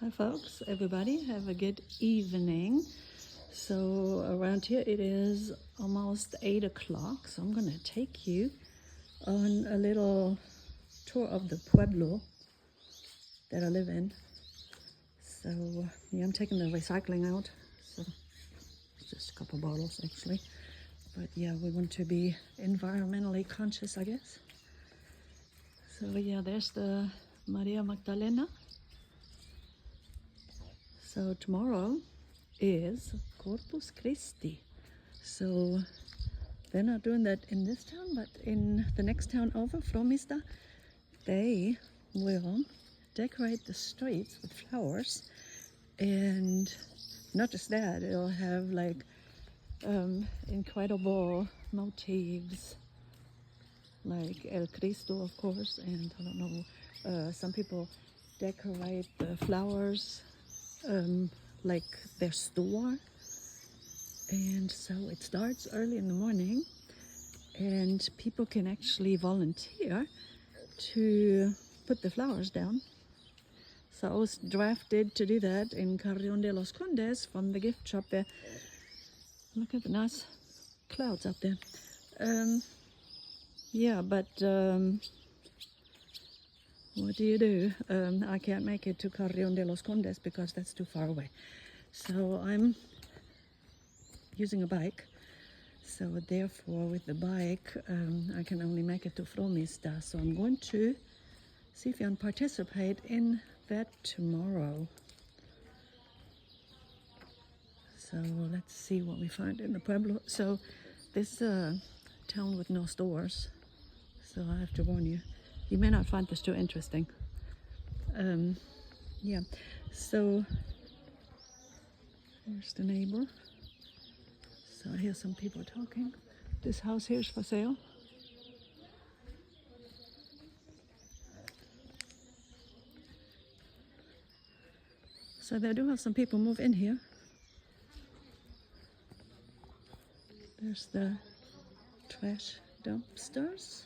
Hi folks, everybody, have a good evening. So around here it is almost 8 o'clock, so I'm gonna take you on a little tour of the Pueblo that I live in. So yeah, I'm taking the recycling out, so it's just a couple bottles actually. But yeah, we want to be environmentally conscious, I guess. So yeah, there's the Maria Magdalena. So tomorrow is Corpus Christi. So they're not doing that in this town, but in the next town over, Fromista, they will decorate the streets with flowers. And not just that, it'll have like incredible motifs, like El Cristo, of course, and I don't know, some people decorate the flowers like their store. And so it starts early in the morning, and people can actually volunteer to put the flowers down. So I was drafted to do that in Carrion de los Condes from the gift shop there. Look at the nice clouds up there. Yeah, but what do you do? I can't make it to Carrion de los Condes because that's too far away. So I'm using a bike. So therefore, with the bike, I can only make it to Fromista. So I'm going to see if I can participate in that tomorrow. So let's see what we find in the Pueblo. So this is a town with no stores. So I have to warn you. You may not find this too interesting. Yeah, so here's the neighbor. So I hear some people talking. This house here is for sale. So they do have some people move in here. There's the trash dumpsters.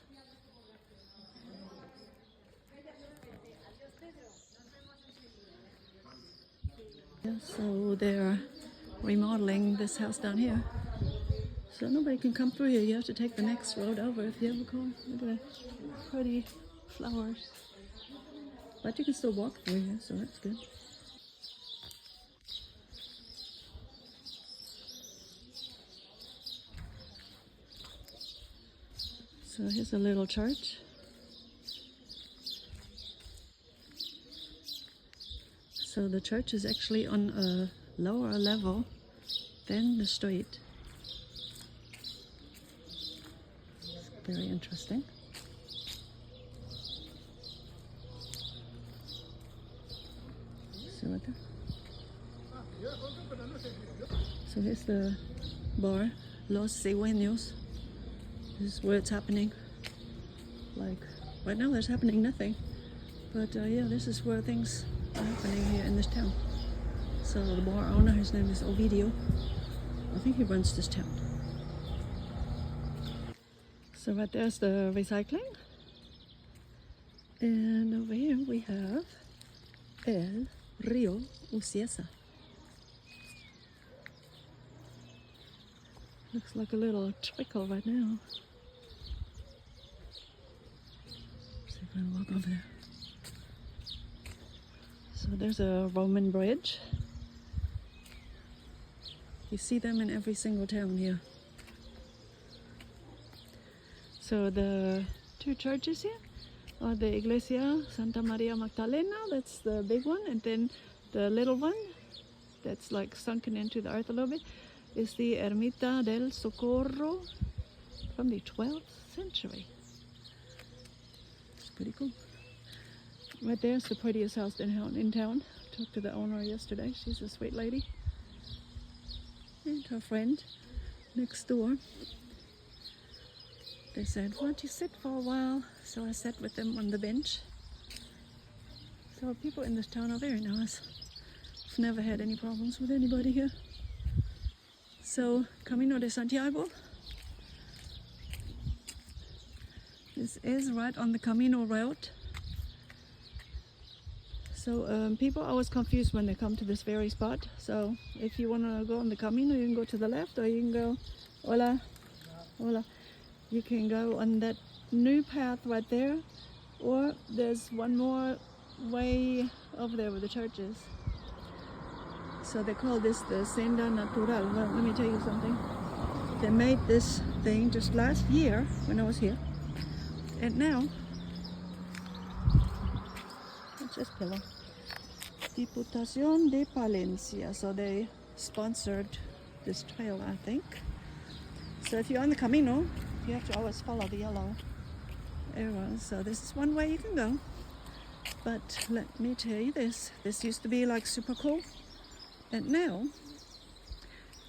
Yeah, so they're remodeling this house down here. So nobody can come through here. You have to take the next road over if you have a car. Look at the pretty flowers. But you can still walk through here, so that's good. So here's a little church. So the church is actually on a lower level than the street. It's very interesting. So right there. So here's the bar, Los Cigüeños. This is where it's happening. Like right now there's happening nothing. But yeah, this is where things are happening here in this town. So the bar owner, his name is Ovidio. I think he runs this town. So right there's the recycling. And over here we have El Rio Uciesa. Looks like a little trickle right now. See if I can walk over there. So there's a Roman bridge. You see them in every single town here. So the two churches here are the Iglesia Santa Maria Magdalena, that's the big one, and then the little one that's like sunken into the earth a little bit is the Ermita del Socorro from the 12th century. It's pretty cool. Right there's the prettiest house in town. Talked to the owner yesterday. She's a sweet lady. And her friend next door. They said, why don't you sit for a while? So I sat with them on the bench. So people in this town are very nice. I've never had any problems with anybody here. So, Camino de Santiago. This is right on the Camino route. So people are always confused when they come to this very spot. So if you want to go on the Camino, you can go to the left, or you can go, hola, hola. You can go on that new path right there, or there's one more way over there where the church is. So they call this the Senda Natural. Well, let me tell you something. They made this thing just last year when I was here, and now it's just pillow. Diputación de Palencia. So they sponsored this trail, I think. So if you're on the Camino, you have to always follow the yellow arrows. So this is one way you can go. But let me tell you this. This used to be like super cool. And now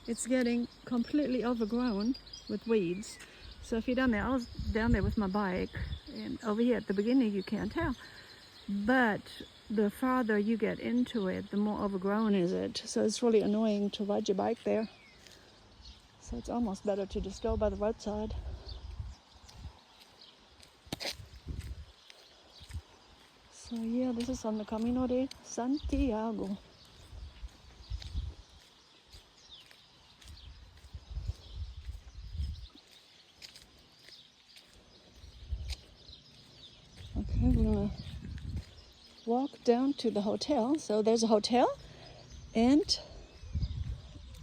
it's getting completely overgrown with weeds. So if you're down there, I was down there with my bike, and over here at the beginning you can't tell. But the farther you get into it, the more overgrown is it. So it's really annoying to ride your bike there. So it's almost better to just go by the roadside. So yeah, this is on the Camino de Santiago. Okay, we're gonna walk down to the hotel. So there's a hotel, and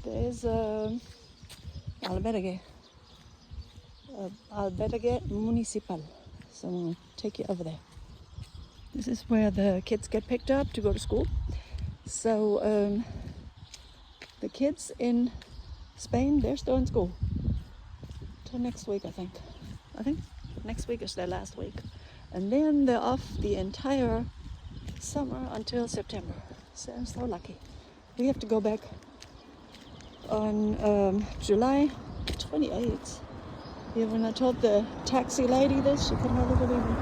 there's a albergue municipal. So we'll take you over there. This is where the kids get picked up to go to school. So the kids in Spain, they're still in school till next week, I think. I think next week is their last week. And then they're off the entire summer until September. So I'm so lucky. We have to go back on July 28th. Yeah, when I told the taxi lady this, she could hardly believe it.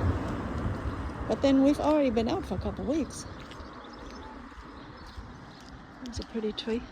But then we've already been out for a couple of weeks. It's a pretty tree.